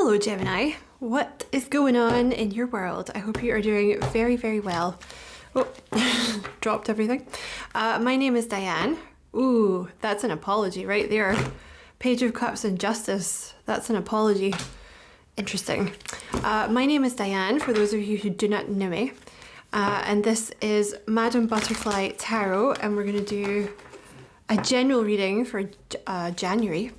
Hello Gemini, what is going on in your world? I hope you are doing very, very well. Oh, dropped everything. My name is Diane. Ooh, that's an apology right there. Page of Cups and Justice, that's an apology. Interesting. My name is Diane, for those of you who do not know me. And this is Madame Butterfly Tarot, and we're going to do a general reading for January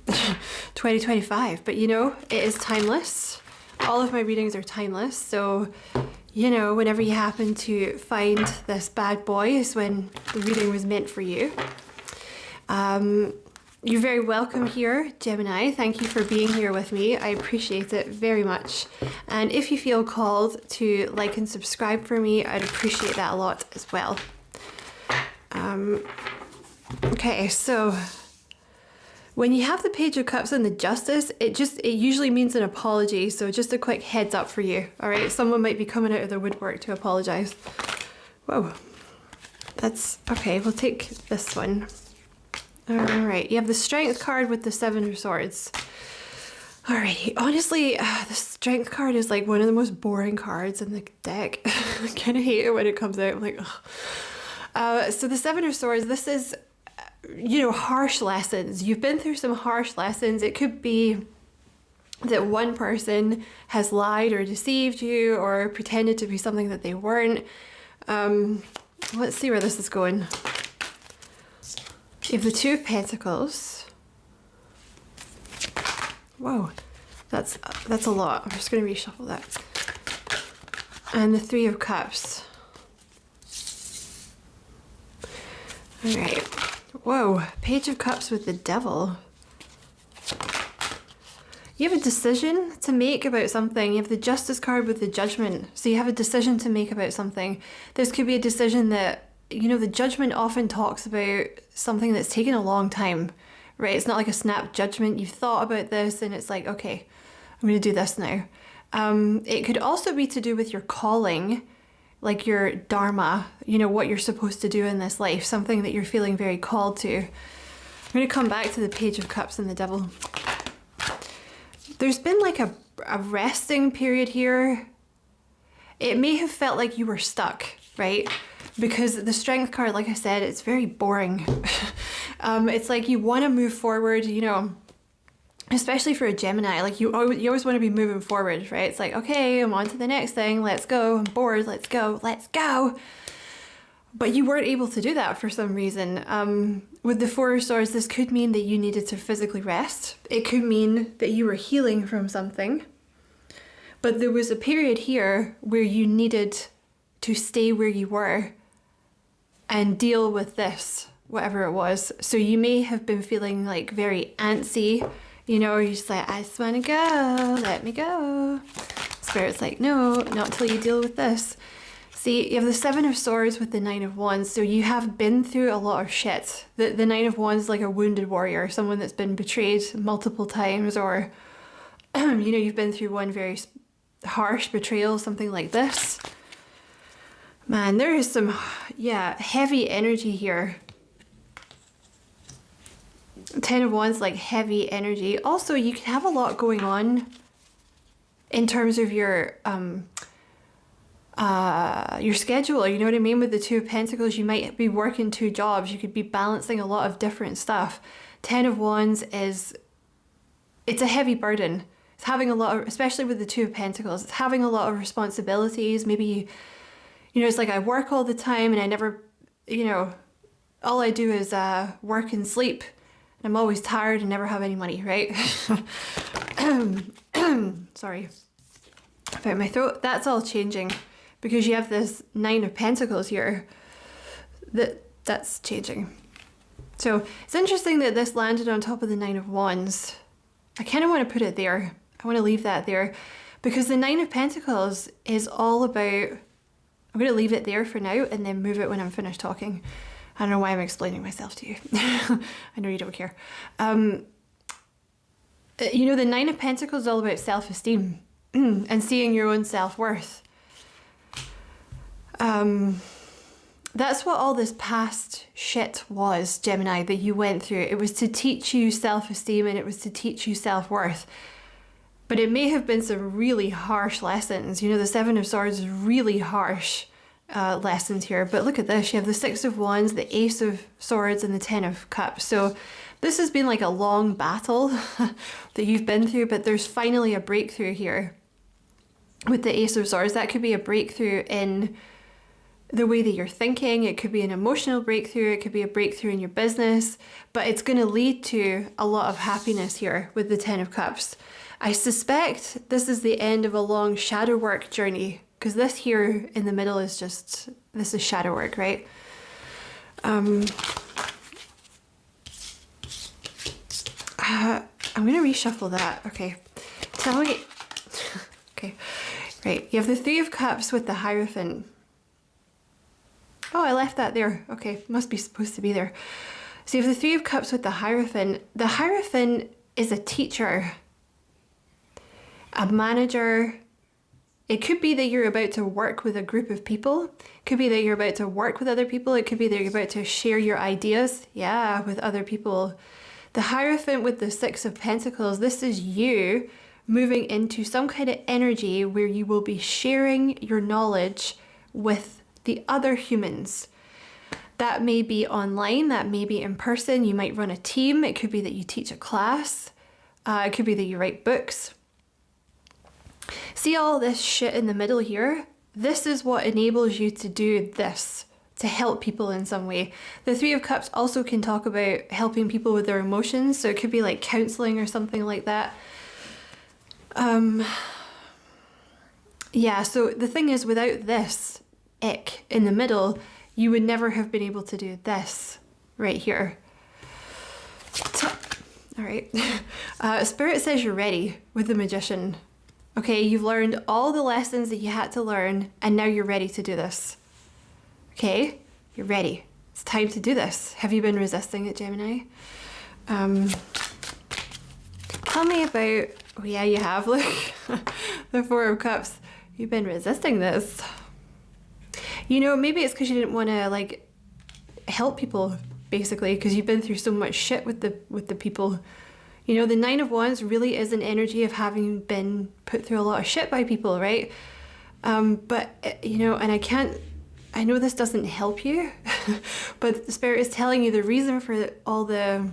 2025. But you know, it is timeless. All of my readings are timeless. So, you know, whenever you happen to find this bad boy is when the reading was meant for you. You're very welcome here, Gemini. Thank you for being here with me. I appreciate it very much. And if you feel called to like and subscribe for me, I'd appreciate that a lot as well. Okay, so when you have the Page of Cups and the Justice, it usually means an apology. So just a quick heads up for you. All right, someone might be coming out of their woodwork to apologize. Whoa, that's okay. We'll take this one. All right, you have the Strength card with the Seven of Swords. Alrighty, honestly, the Strength card is like one of the most boring cards in the deck. I kind of hate it when it comes out. I'm like, ugh. So the Seven of Swords, this is, you know, harsh lessons. You've been through some harsh lessons. It could be that one person has lied or deceived you or pretended to be something that they weren't. Let's see where this is going. You have the Two of Pentacles. Whoa, that's a lot. I'm just going to reshuffle that. And the Three of Cups. All right. Whoa, Page of Cups with the Devil. You have a decision to make about something. You have the Justice card with the Judgment. So you have a decision to make about something. This could be a decision that, you know, the Judgment often talks about something that's taken a long time, right? It's not like a snap judgment. You've thought about this and it's like, okay, I'm going to do this now. It could also be to do with your calling, like your dharma, you know, what you're supposed to do in this life, something that you're feeling very called to. I'm going to come back to the Page of Cups and the Devil. There's been like a resting period here. It may have felt like you were stuck, right? Because the Strength card, like I said, it's very boring. It's like you want to move forward, you know, especially for a Gemini, like you always want to be moving forward, right? It's like, okay, I'm on to the next thing. Let's go. I'm bored. Let's go. Let's go. But you weren't able to do that for some reason. With the Four of Swords, this could mean that you needed to physically rest. It could mean that you were healing from something. But there was a period here where you needed to stay where you were and deal with this, whatever it was. So you may have been feeling like very antsy, you know, you're just like, I just want to go, let me go. Spirit's like, no, not until you deal with this. See, you have the Seven of Swords with the Nine of Wands, so you have been through a lot of shit. The Nine of Wands is like a wounded warrior, someone that's been betrayed multiple times, or, you know, you've been through one very harsh betrayal, something like this. Man, there is some, yeah, heavy energy here. Ten of Wands, like heavy energy. Also, you can have a lot going on in terms of your schedule, you know what I mean? With the Two of Pentacles, you might be working 2 jobs. You could be balancing a lot of different stuff. Ten of Wands it's a heavy burden. It's having a lot of, especially with the Two of Pentacles, it's having a lot of responsibilities. Maybe, you know, it's like I work all the time and I never, you know, all I do is work and sleep. I'm always tired and never have any money, right? Sorry about my throat. That's all changing because you have this Nine of Pentacles here. That's changing. So it's interesting that this landed on top of the Nine of Wands. I kind of want to put it there. I want to leave that there because the Nine of Pentacles is all about, I'm going to leave it there for now and then move it when I'm finished talking. I don't know why I'm explaining myself to you. I know you don't care. You know, the Nine of Pentacles is all about self-esteem and seeing your own self-worth. That's what all this past shit was, Gemini, that you went through. It was to teach you self-esteem and it was to teach you self-worth. But it may have been some really harsh lessons. You know, the Seven of Swords is really harsh lessons here. But look at this. You have the Six of Wands, the Ace of Swords, and the Ten of Cups. So this has been like a long battle that you've been through, but there's finally a breakthrough here with the Ace of Swords. That could be a breakthrough in the way that you're thinking. It could be an emotional breakthrough. It could be a breakthrough in your business, but it's going to lead to a lot of happiness here with the Ten of Cups. I suspect this is the end of a long shadow work journey, because this here in the middle is just, this is shadow work, right? I'm going to reshuffle that. Okay. Tell me. Okay. Right. You have the Three of Cups with the Hierophant. Oh, I left that there. Okay. Must be supposed to be there. So you have the Three of Cups with the Hierophant. The Hierophant is a teacher, a manager. It could be that you're about to work with a group of people. It could be that you're about to work with other people. It could be that you're about to share your ideas, yeah, with other people. The Hierophant with the Six of Pentacles, this is you moving into some kind of energy where you will be sharing your knowledge with the other humans. That may be online, that may be in person. You might run a team. It could be that you teach a class. It could be that you write books. See all this shit in the middle here? This is what enables you to do this, to help people in some way. The Three of Cups also can talk about helping people with their emotions. So it could be like counseling or something like that. Yeah, so the thing is, without this ick in the middle, you would never have been able to do this right here. All right. Spirit says you're ready with the Magician. Okay, you've learned all the lessons that you had to learn, and now you're ready to do this. Okay, you're ready. It's time to do this. Have you been resisting it, Gemini? Tell me about... Oh yeah, you have. Look, the Four of Cups. You've been resisting this. You know, maybe it's because you didn't want to like help people, basically, because you've been through so much shit with the people. You know, the Nine of Wands really is an energy of having been put through a lot of shit by people, right? But you know, and I know this doesn't help you, but the Spirit is telling you the reason for all the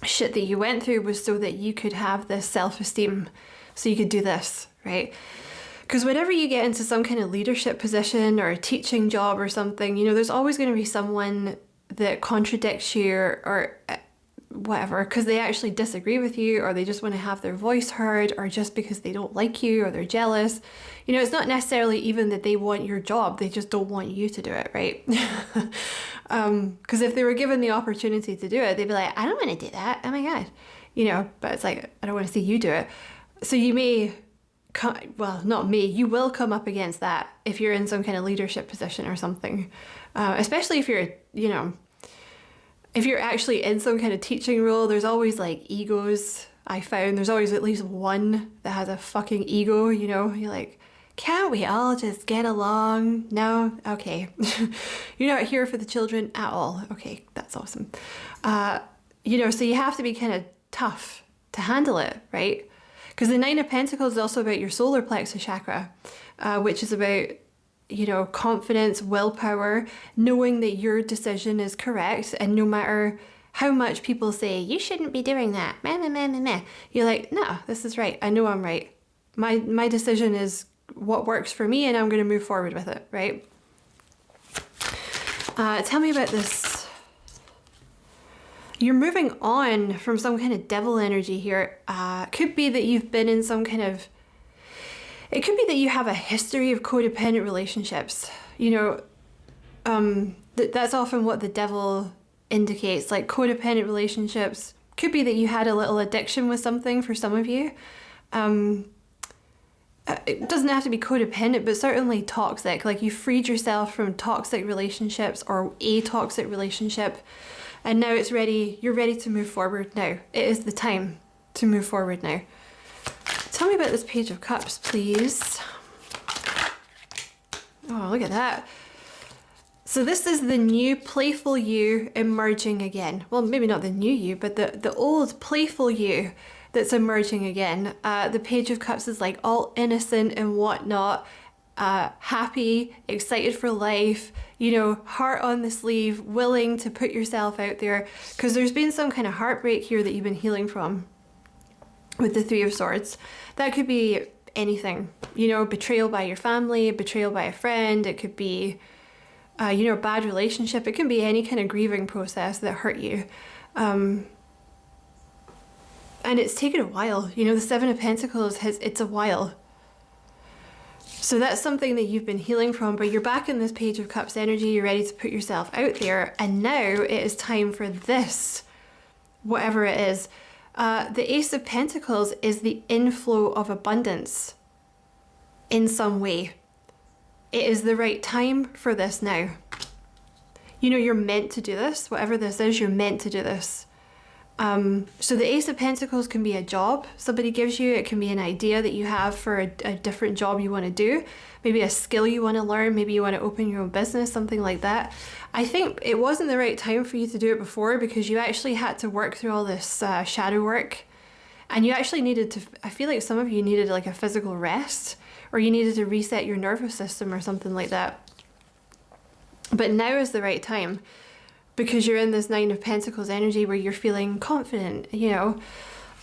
shit that you went through was so that you could have this self-esteem, so you could do this, right? Because whenever you get into some kind of leadership position or a teaching job or something, you know, there's always going to be someone that contradicts you or whatever, because they actually disagree with you, or they just want to have their voice heard, or just because they don't like you or they're jealous. You know, it's not necessarily even that they want your job, they just don't want you to do it, right? Because if they were given the opportunity to do it, they'd be like, I don't want to do that, oh my god, you know. But it's like, I don't want to see you do it. So you may well, not me, you will come up against that if you're in some kind of leadership position or something, especially if you're, you know, if you're actually in some kind of teaching role. There's always like egos. I found there's always at least one that has a fucking ego, you know. You're like, can't we all just get along? No? Okay. You're not here for the children at all. Okay, that's awesome. You know, so you have to be kind of tough to handle it, right? Because the Nine of Pentacles is also about your solar plexus chakra, which is about, you know, confidence, willpower, knowing that your decision is correct, and no matter how much people say, you shouldn't be doing that, meh, meh, meh, meh, meh, you're like, no, this is right. I know I'm right. My decision is what works for me, and I'm going to move forward with it, right? Tell me about this. You're moving on from some kind of devil energy here. Could be that you've been in some kind of... It could be that you have a history of codependent relationships. You know, that's often what the devil indicates, like codependent relationships. Could be that you had a little addiction with something for some of you. It doesn't have to be codependent, but certainly toxic. Like you freed yourself from toxic relationships or a toxic relationship, and now it's ready. You're ready to move forward now. It is the time to move forward now. Tell me about this Page of Cups, please. Oh, look at that. So this is the new playful you emerging again. Well, maybe not the new you, but the old playful you that's emerging again. The Page of Cups is like all innocent and whatnot, happy, excited for life, you know, heart on the sleeve, willing to put yourself out there, because there's been some kind of heartbreak here that you've been healing from with the Three of Swords. That could be anything, you know, betrayal by your family, betrayal by a friend, it could be, you know, a bad relationship, it can be any kind of grieving process that hurt you. And it's taken a while, you know, the Seven of Pentacles it's a while. So that's something that you've been healing from, but you're back in this Page of Cups energy, you're ready to put yourself out there, and now it is time for this, whatever it is. The Ace of Pentacles is the inflow of abundance in some way. It is the right time for this now. You know, you're meant to do this, whatever this is, you're meant to do this. So the Ace of Pentacles can be a job somebody gives you. It can be an idea that you have for a different job you want to do. Maybe a skill you want to learn. Maybe you want to open your own business, something like that. I think it wasn't the right time for you to do it before, because you actually had to work through all this shadow work. And you actually needed to, I feel like some of you needed like a physical rest, or you needed to reset your nervous system or something like that. But now is the right time, because you're in this Nine of Pentacles energy where you're feeling confident, you know.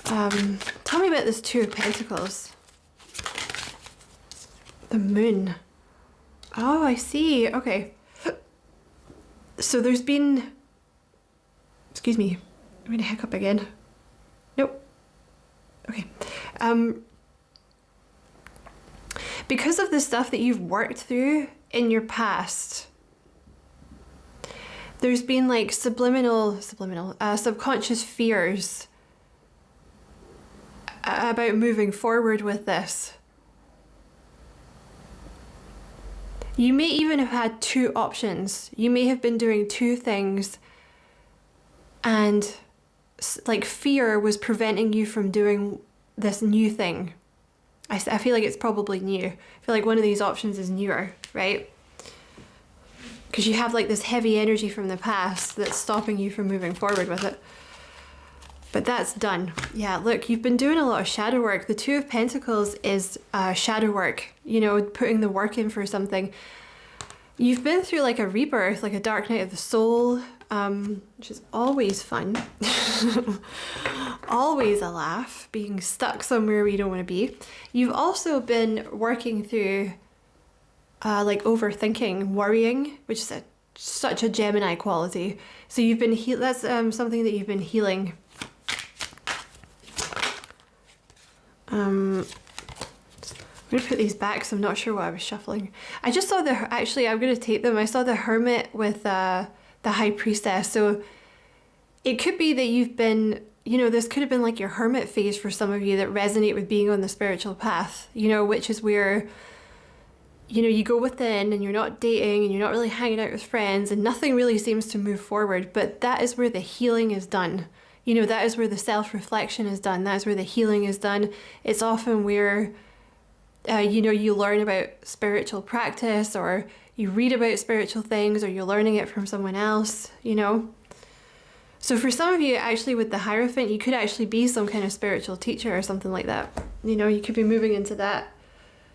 Tell me about this Two of Pentacles. The Moon. Oh, I see. Okay. So there's been... Excuse me. I'm going to hiccup again. Nope. Okay. Because of the stuff that you've worked through in your past, there's been like subconscious fears about moving forward with this. You may even have had two options. You may have been doing two things, and like fear was preventing you from doing this new thing. I feel like it's probably new. I feel like one of these options is newer, right? Because you have like this heavy energy from the past that's stopping you from moving forward with it. But that's done. Yeah, look, you've been doing a lot of shadow work. The Two of Pentacles is shadow work, you know, putting the work in for something. You've been through like a rebirth, like a dark night of the soul, which is always fun. Always a laugh, being stuck somewhere where you don't want to be. You've also been working through like overthinking, worrying, which is such a Gemini quality. So you've been that's something that you've been healing. I'm going to put these back because I'm not sure what I was shuffling. I just saw actually I'm going to take them. I saw the Hermit with the High Priestess. So it could be that you've been, you know, this could have been like your hermit phase for some of you that resonate with being on the spiritual path, you know, which is where, you know, you go within and you're not dating and you're not really hanging out with friends and nothing really seems to move forward. But that is where the healing is done. You know, that is where the self-reflection is done. That is where the healing is done. It's often where, you know, you learn about spiritual practice, or you read about spiritual things, or you're learning it from someone else, you know. So for some of you, actually with the Hierophant, you could actually be some kind of spiritual teacher or something like that. You know, you could be moving into that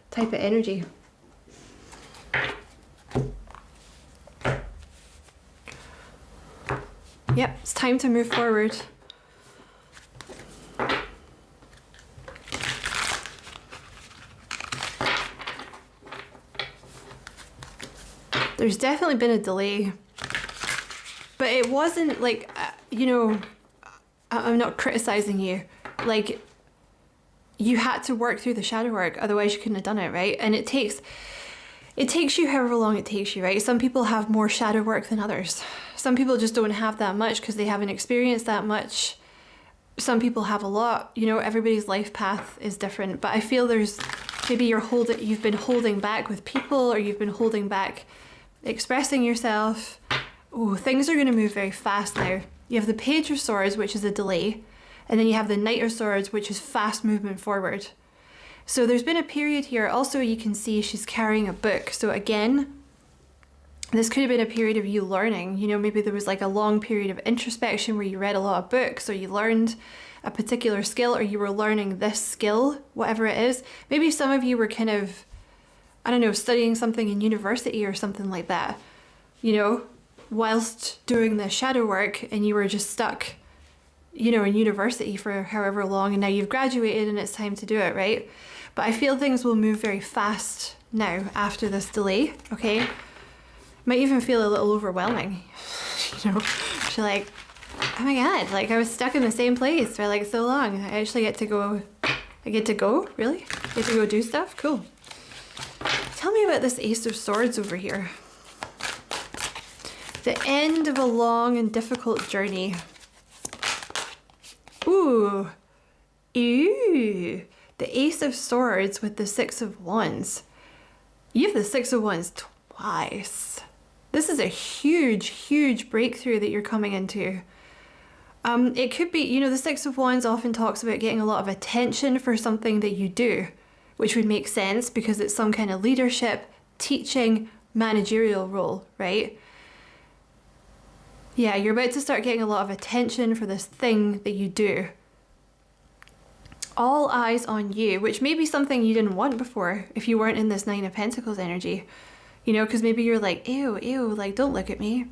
type of energy. Yep, it's time to move forward. There's definitely been a delay, but it wasn't like, you know, I'm not criticizing you. Like, you had to work through the shadow work, otherwise you couldn't have done it, right? And it takes you however long it takes you, right? Some people have more shadow work than others. Some people just don't have that much because they haven't experienced that much. Some people have a lot, you know, everybody's life path is different. But I feel there's, maybe you've been holding back with people, or you've been holding back expressing yourself. Oh, things are going to move very fast now. You have the Page of Swords, which is a delay, and then you have the Knight of Swords, which is fast movement forward. So there's been a period here. Also, you can see she's carrying a book. So again, this could have been a period of you learning. You know, maybe there was like a long period of introspection where you read a lot of books, or you learned a particular skill, or you were learning this skill, whatever it is. Maybe some of you were kind of, I don't know, studying something in university or something like that, you know, whilst doing the shadow work, and you were just stuck, you know, in university for however long, and now you've graduated and it's time to do it, right? But I feel things will move very fast now after this delay, okay? Might even feel a little overwhelming, you know? You're like, oh my God, like I was stuck in the same place for like so long. I actually get to go, really? I get to go do stuff? Cool. Tell me about this Ace of Swords over here. The end of a long and difficult journey. Ooh. Ooh. The Ace of Swords with the Six of Wands. You have the Six of Wands twice. This is a huge, huge breakthrough that you're coming into. It could be, you know, the Six of Wands often talks about getting a lot of attention for something that you do, which would make sense because it's some kind of leadership, teaching, managerial role, right? Yeah, you're about to start getting a lot of attention for this thing that you do. All eyes on you, which may be something you didn't want before if you weren't in this Nine of Pentacles energy. You know, because maybe you're like, ew, ew, like, don't look at me.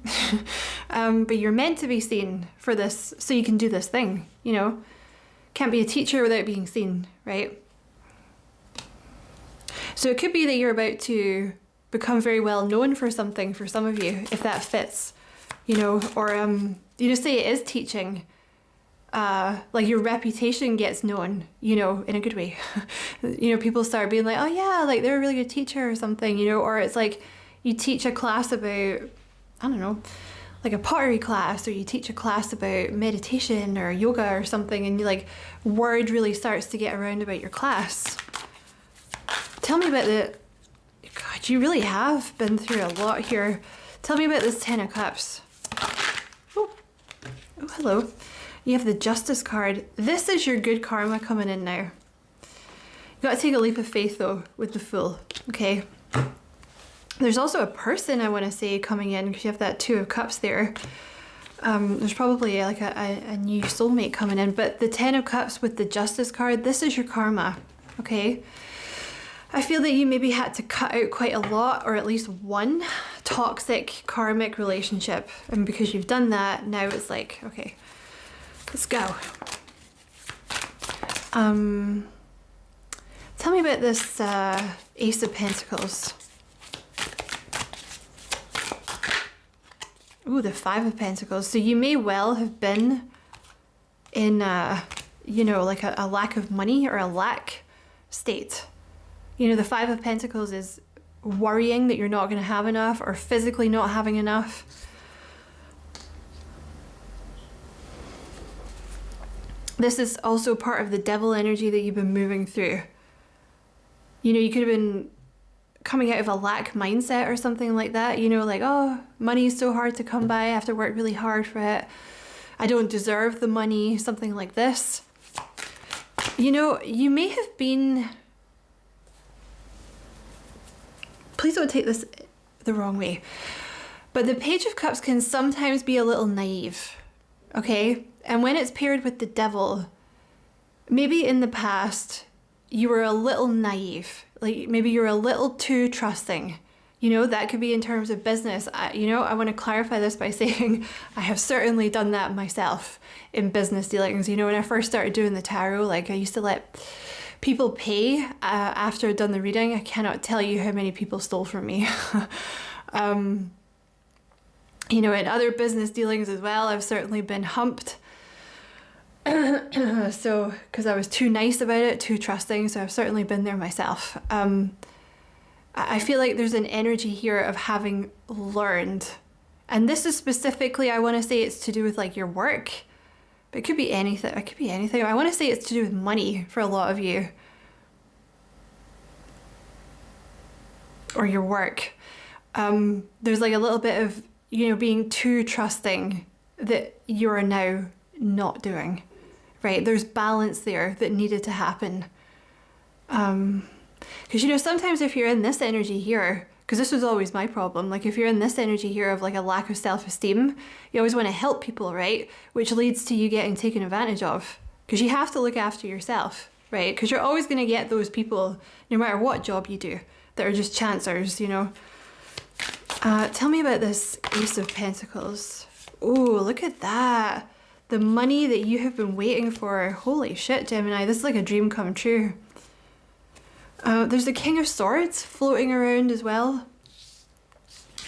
But you're meant to be seen for this, so you can do this thing, you know? Can't be a teacher without being seen, right? So it could be that you're about to become very well known for something for some of you, if that fits, you know? Or you just say it is teaching. Like your reputation gets known, you know, in a good way. You know, people start being like, oh yeah, like they're a really good teacher or something, you know, or it's like you teach a class about, I don't know, like a pottery class, or you teach a class about meditation or yoga or something, and you like, word really starts to get around about your class. Tell me about God, you really have been through a lot here. Tell me about this Ten of Cups. Oh, hello. You have the Justice card. This is your good karma coming in now. You got to take a leap of faith though with the Fool, okay? There's also a person, I want to say, coming in because you have that Two of Cups there. There's probably like a new soulmate coming in, but the Ten of Cups with the Justice card, this is your karma, okay? I feel that you maybe had to cut out quite a lot, or at least one toxic karmic relationship, and because you've done that, now it's like, okay, let's go. Tell me about this Ace of Pentacles. Ooh, the Five of Pentacles. So you may well have been in, you know, like a lack of money or a lack state. You know, the Five of Pentacles is worrying that you're not going to have enough, or physically not having enough. This is also part of the devil energy that you've been moving through. You know, you could have been coming out of a lack mindset or something like that. You know, like, oh, money is so hard to come by. I have to work really hard for it. I don't deserve the money, something like this. You know, you may have been... Please don't take this the wrong way. But the Page of Cups can sometimes be a little naive, okay? And when it's paired with the devil, maybe in the past you were a little naive. Like maybe you're a little too trusting. You know, that could be in terms of business. You know, I want to clarify this by saying I have certainly done that myself in business dealings. You know, when I first started doing the tarot, like I used to let people pay after I'd done the reading. I cannot tell you how many people stole from me. You know, in other business dealings as well, I've certainly been humped. So, because I was too nice about it, too trusting, so I've certainly been there myself. I feel like there's an energy here of having learned, and this is specifically, I want to say it's to do with like your work, but it could be anything. It could be anything. I want to say it's to do with money for a lot of you, or your work. There's like a little bit of, you know, being too trusting that you're now not doing, right? There's balance there that needed to happen. Because, you know, sometimes if you're in this energy here, because this was always my problem, like if you're in this energy here of like a lack of self-esteem, you always want to help people, right? Which leads to you getting taken advantage of, because you have to look after yourself, right? Because you're always going to get those people, no matter what job you do, that are just chancers, you know. Tell me about this Ace of Pentacles. Oh, look at that. The money that you have been waiting for. Holy shit, Gemini. This is like a dream come true. There's the King of Swords floating around as well.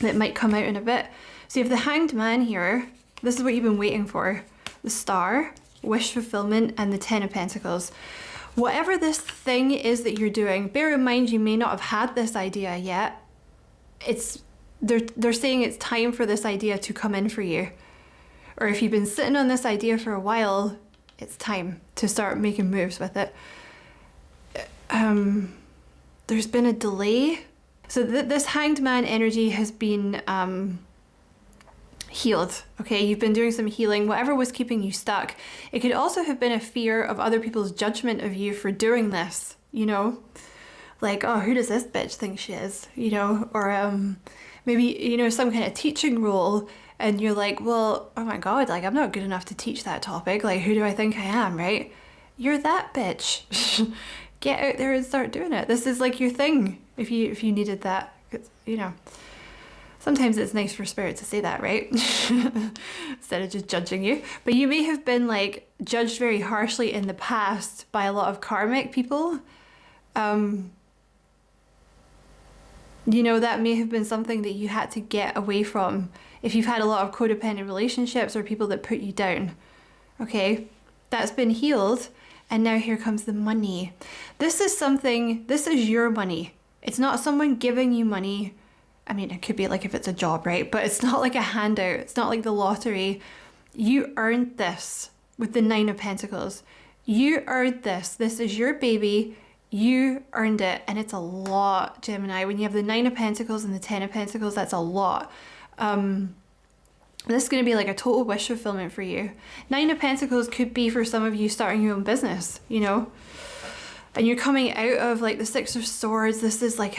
That might come out in a bit. So you have the Hanged Man here. This is what you've been waiting for. The Star, wish fulfillment, and the Ten of Pentacles. Whatever this thing is that you're doing, bear in mind you may not have had this idea yet. They're saying it's time for this idea to come in for you. Or if you've been sitting on this idea for a while, it's time to start making moves with it. There's been a delay. So this Hanged Man energy has been healed. Okay, you've been doing some healing, whatever was keeping you stuck. It could also have been a fear of other people's judgment of you for doing this, you know? Like, oh, who does this bitch think she is, you know? Or maybe, you know, some kind of teaching role, and you're like, well, oh my God, like, I'm not good enough to teach that topic. Like, who do I think I am, right? You're that bitch. Get out there and start doing it. This is like your thing, if you needed that, you know. Sometimes it's nice for spirit to say that, right? Instead of just judging you. But you may have been like judged very harshly in the past by a lot of karmic people. You know, that may have been something that you had to get away from if you've had a lot of codependent relationships or people that put you down. Okay, that's been healed. And now here comes the money. This is your money. It's not someone giving you money. I mean, it could be like if it's a job, right? But it's not like a handout. It's not like the lottery. You earned this with the Nine of Pentacles. You earned this. This is your baby. You earned it. And it's a lot, Gemini. When you have the Nine of Pentacles and the Ten of Pentacles, that's a lot. This is going to be like a total wish fulfillment for you. Nine of Pentacles could be for some of you starting your own business, you know? And you're coming out of like the Six of Swords. This is like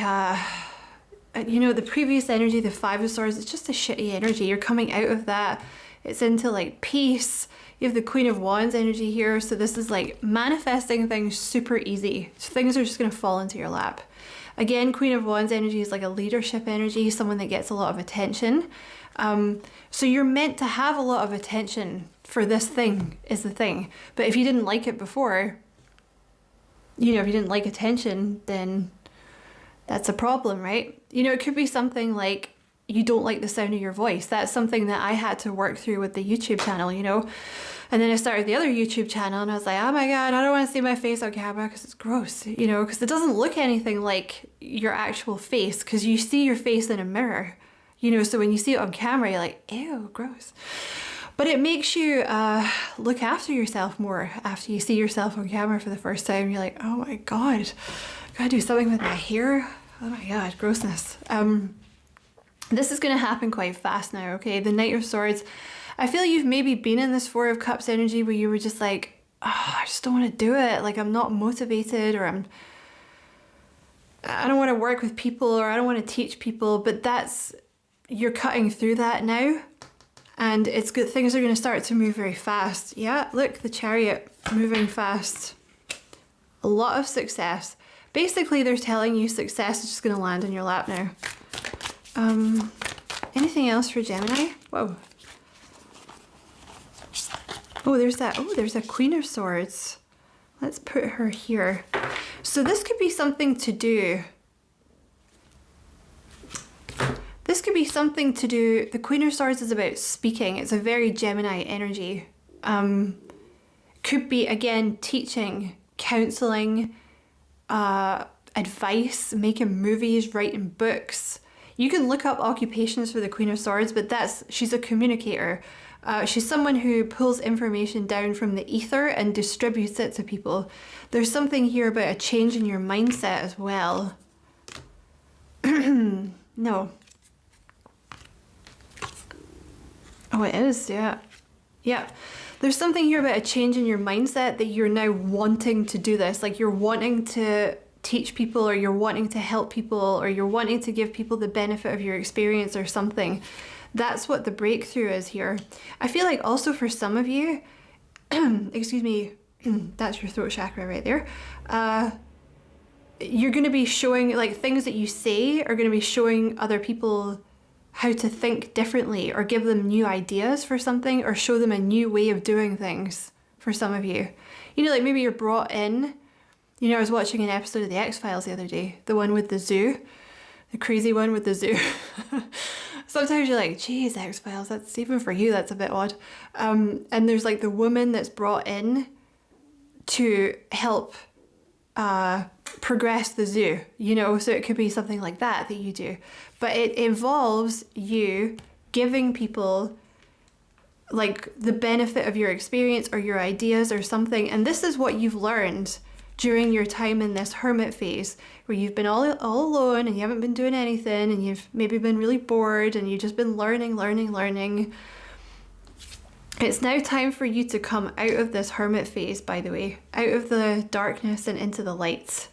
you know, the previous energy, the Five of Swords, it's just a shitty energy. You're coming out of that. It's into like peace. You have the Queen of Wands energy here. So this is like manifesting things super easy. So things are just going to fall into your lap. Again, Queen of Wands energy is like a leadership energy, someone that gets a lot of attention. So you're meant to have a lot of attention for this thing, is the thing. But if you didn't like it before, you know, if you didn't like attention, then that's a problem, right? You know, it could be something like you don't like the sound of your voice. That's something that I had to work through with the YouTube channel, you know? And then I started the other YouTube channel and I was like, oh my God, I don't want to see my face on camera because it's gross, you know, because it doesn't look anything like your actual face because you see your face in a mirror, you know? So when you see it on camera, you're like, ew, gross. But it makes you look after yourself more after you see yourself on camera for the first time. You're like, oh my God, gotta do something with my hair. Oh my God, grossness. This is gonna happen quite fast now, okay? The Knight of Swords. I feel you've maybe been in this Four of Cups energy where you were just like, oh, I just don't want to do it. Like I'm not motivated, or I don't want to work with people, or I don't want to teach people. But you're cutting through that now. And it's good. Things are going to start to move very fast. Yeah, look, the Chariot moving fast. A lot of success. Basically, they're telling you success is just going to land in your lap now. Anything else for Gemini? Whoa. Oh, there's a Queen of Swords. Let's put her here. So this could be something to do. This could be something to do. The Queen of Swords is about speaking. It's a very Gemini energy. Could be, again, teaching, counseling, advice, making movies, writing books. You can look up occupations for the Queen of Swords, but she's a communicator. She's someone who pulls information down from the ether and distributes it to people. There's something here about a change in your mindset as well. No. Oh, it is, yeah. Yeah. There's something here about a change in your mindset that you're now wanting to do this. Like you're wanting to teach people, or you're wanting to help people, or you're wanting to give people the benefit of your experience or something. That's what the breakthrough is here. I feel like also for some of you, excuse me, That's your throat chakra right there. You're going to be showing, like, things that you say are going to be showing other people how to think differently, or give them new ideas for something, or show them a new way of doing things for some of you. You know, like maybe you're brought in. You know, I was watching an episode of The X-Files the other day, the one with the zoo, the crazy one with the zoo. Sometimes you're like, geez, X-Files, that's even for you, that's a bit odd. And there's like the woman that's brought in to help progress the zoo, you know, so it could be something like that you do. But it involves you giving people like the benefit of your experience or your ideas or something. And this is what you've learned during your time in this hermit phase, where you've been all alone and you haven't been doing anything, and you've maybe been really bored and you've just been learning. It's now time for you to come out of this hermit phase, by the way, out of the darkness and into the light.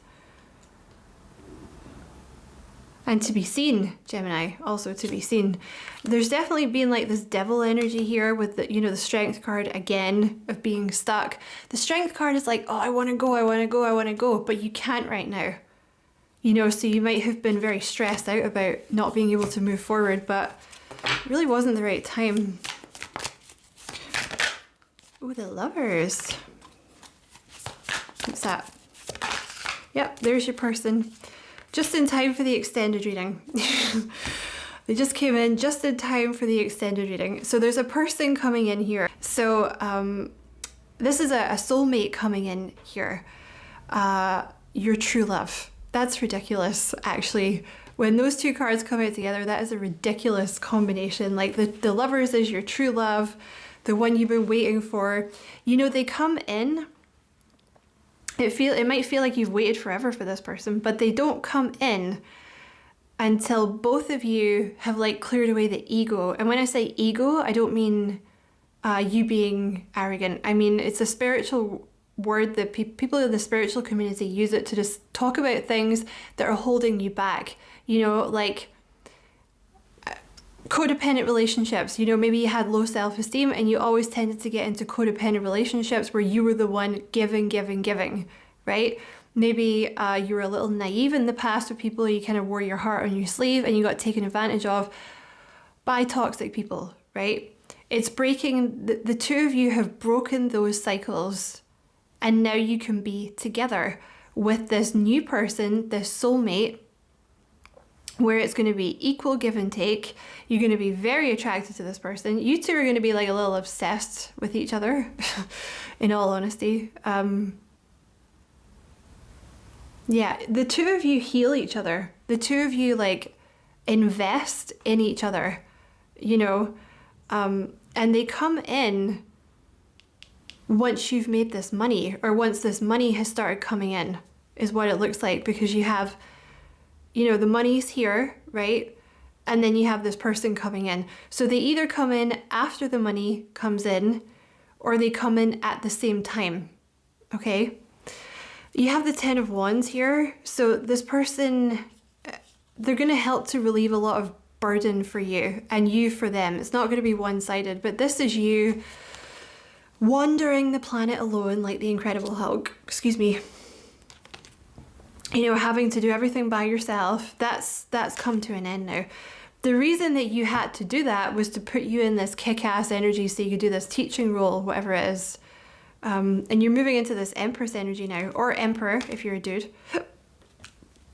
And to be seen, Gemini, also to be seen. There's definitely been like this devil energy here with the, you know, the strength card again of being stuck. The strength card is like, oh, I want to go, but you can't right now. You know, so you might have been very stressed out about not being able to move forward, but it really wasn't the right time. Oh, the Lovers. What's that? Yep, there's your person. Just in time for the extended reading. They just came in just in time for the extended reading. So there's a person coming in here. So this is a soulmate coming in here. Your true love. That's ridiculous, actually. When those two cards come out together, that is a ridiculous combination. Like the Lovers is your true love, the one you've been waiting for. You know, they come in. It might feel like you've waited forever for this person, but they don't come in until both of you have like cleared away the ego. And when I say ego, I don't mean you being arrogant. I mean, it's a spiritual word that people in the spiritual community use it to just talk about things that are holding you back. You know, like codependent relationships. You know, maybe you had low self-esteem and you always tended to get into codependent relationships where you were the one giving, right? Maybe you were a little naive in the past with people. You kind of wore your heart on your sleeve and you got taken advantage of by toxic people, right? It's breaking, the two of you have broken those cycles, and now you can be together with this new person, this soulmate, where it's going to be equal give and take. You're going to be very attracted to this person. You two are going to be like a little obsessed with each other, in all honesty. Yeah, the two of you heal each other. The two of you like invest in each other, you know, and they come in once you've made this money, or once this money has started coming in, is what it looks like, because you have, you know, the money's here, right? And then you have this person coming in. So they either come in after the money comes in, or they come in at the same time, okay? You have the 10 of Wands here. So this person, they're going to help to relieve a lot of burden for you, and you for them. It's not going to be one-sided, but this is you wandering the planet alone like the Incredible Hulk. Excuse me. You know, having to do everything by yourself. That's come to an end now. The reason that you had to do that was to put you in this kick-ass energy so you could do this teaching role, whatever it is. And you're moving into this Empress energy now, or Emperor if you're a dude.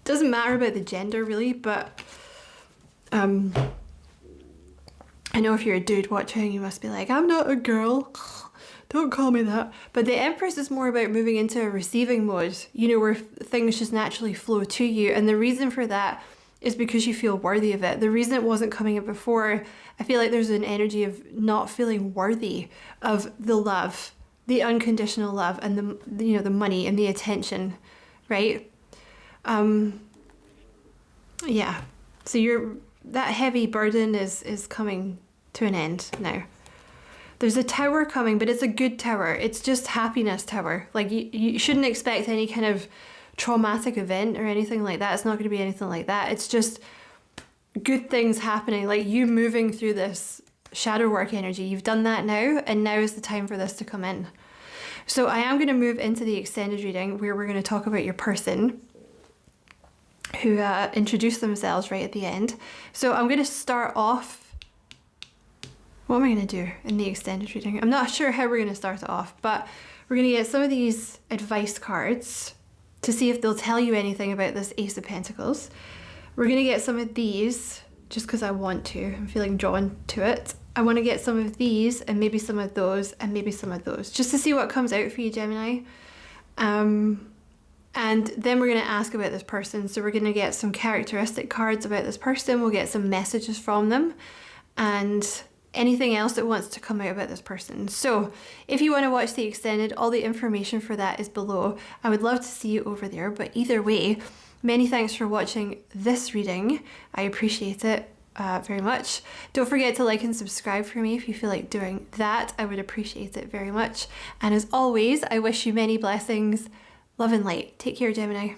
Doesn't matter about the gender really, but I know if you're a dude watching, you must be like, I'm not a girl. Don't call me that. But the Empress is more about moving into a receiving mode, you know, where things just naturally flow to you. And the reason for that is because you feel worthy of it. The reason it wasn't coming up before, I feel like there's an energy of not feeling worthy of the love, the unconditional love, and the you know, the money and the attention, right? Yeah. So that heavy burden is coming to an end now. There's a tower coming, but it's a good tower. It's just happiness tower. Like you shouldn't expect any kind of traumatic event or anything like that. It's not going to be anything like that. It's just good things happening, like you moving through this shadow work energy. You've done that now, and now is the time for this to come in. So I am going to move into the extended reading where we're going to talk about your person who introduced themselves right at the end. So I'm going to start off. What am I going to do in the extended reading? I'm not sure how we're going to start it off, but we're going to get some of these advice cards to see if they'll tell you anything about this Ace of Pentacles. We're going to get some of these just because I want to. I'm feeling drawn to it. I want to get some of these and maybe some of those and maybe some of those just to see what comes out for you, Gemini. And then we're going to ask about this person. So we're going to get some characteristic cards about this person. We'll get some messages from them and anything else that wants to come out about this person. So if you want to watch the extended, all the information for that is below. I would love to see you over there. But either way, many thanks for watching this reading. I appreciate it very much. Don't forget to like and subscribe for me if you feel like doing that. I would appreciate it very much. And as always, I wish you many blessings, love and light. Take care, Gemini.